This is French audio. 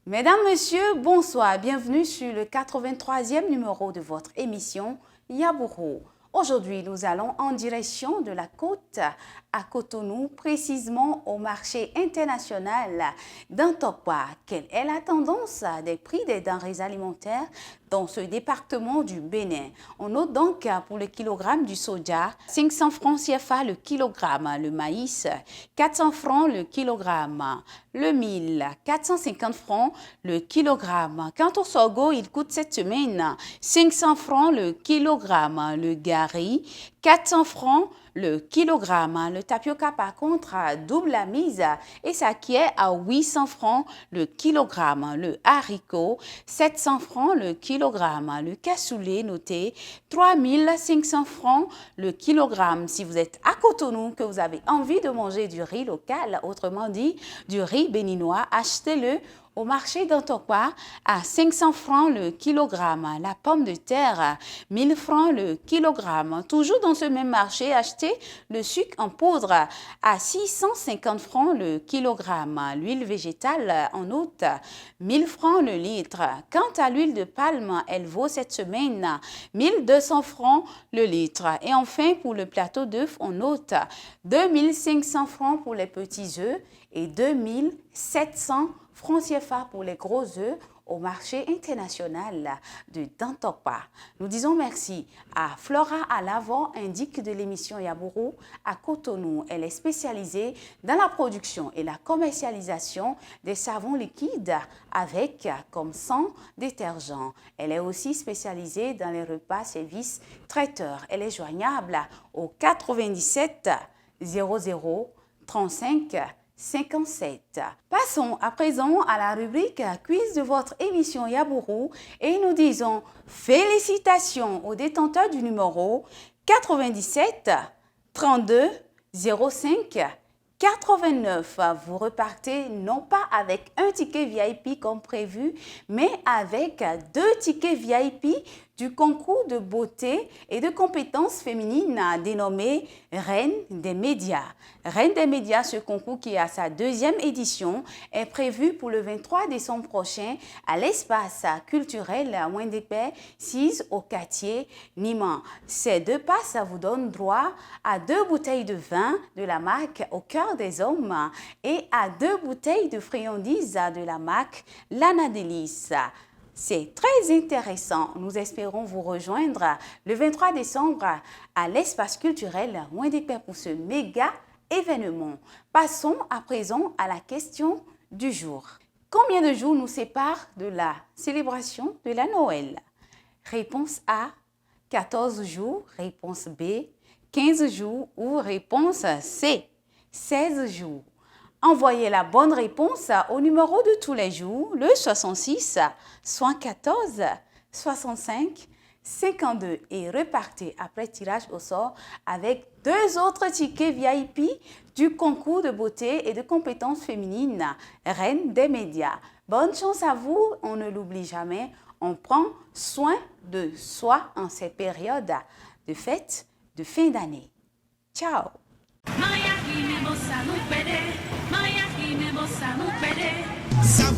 Mesdames, Messieurs, bonsoir. Bienvenue sur le 83e numéro de votre émission Yabourou. Aujourd'hui, nous allons en direction de la côte à Cotonou, précisément au marché international d'Antokwa. Quelle est la tendance des prix des denrées alimentaires dans ce département du Bénin? On note donc pour le kilogramme du soja, 500 francs CFA le kilogramme, le maïs, 400 francs le kilogramme, le mil, 450 francs le kilogramme. Quant au sorgho, il coûte cette semaine 500 francs le kilogramme, le gari, 400 francs le kilogramme. Le tapioca, par contre, double la mise et s'acquiert à 800 francs le kilogramme. Le haricot, 700 francs le kilogramme. Le cassoulet, noté 3500 francs le kilogramme. Si vous êtes à Cotonou, que vous avez envie de manger du riz local, autrement dit du riz béninois, achetez-le au marché d'Antokwa à 500 francs le kilogramme. La pomme de terre, 1000 francs le kilogramme. Toujours dans ce même marché, achetez le sucre en poudre à 650 francs le kilogramme. L'huile végétale en août, 1000 francs le litre. Quant à l'huile de palme, elle vaut cette semaine 1200 francs le litre. Et enfin, pour le plateau d'œufs, on note 2500 francs pour les petits œufs et 2700 francs CFA pour les gros œufs au marché international de Dantokwa. Nous disons merci à Flora Alavo, indique de l'émission Yabourou à Cotonou. Elle est spécialisée dans la production et la commercialisation des savons liquides avec comme sang détergent. Elle est aussi spécialisée dans les repas services traiteurs. Elle est joignable au 97 00 35 57. Passons à présent à la rubrique quiz de votre émission Yabourou et nous disons félicitations aux détenteurs du numéro 97 32 05 89. Vous repartez non pas avec un ticket VIP comme prévu, mais avec 2 tickets VIP du concours de beauté et de compétences féminines dénommé Reine des médias. Reine des médias, ce concours qui est à sa 2e édition, est prévu pour le 23 décembre prochain à l'espace culturel Wendépé 6 au quartier Niman. Ces 2 passes vous donnent droit à 2 bouteilles de vin de la marque Au cœur des hommes et à 2 bouteilles de friandises de la marque Lana Délice. C'est très intéressant. Nous espérons vous rejoindre le 23 décembre à l'espace culturel Wendépé pour ce méga événement. Passons à présent à la question du jour. Combien de jours nous séparent de la célébration de la Noël? Réponse A, 14 jours. Réponse B, 15 jours. Ou réponse C, 16 jours. Envoyez la bonne réponse au numéro de tous les jours, le 66 74 65 52 et repartez après tirage au sort avec 2 autres tickets VIP du concours de beauté et de compétences féminines Reine des médias. Bonne chance à vous, on ne l'oublie jamais, on prend soin de soi en ces périodes de fête de fin d'année. Ciao! Sabu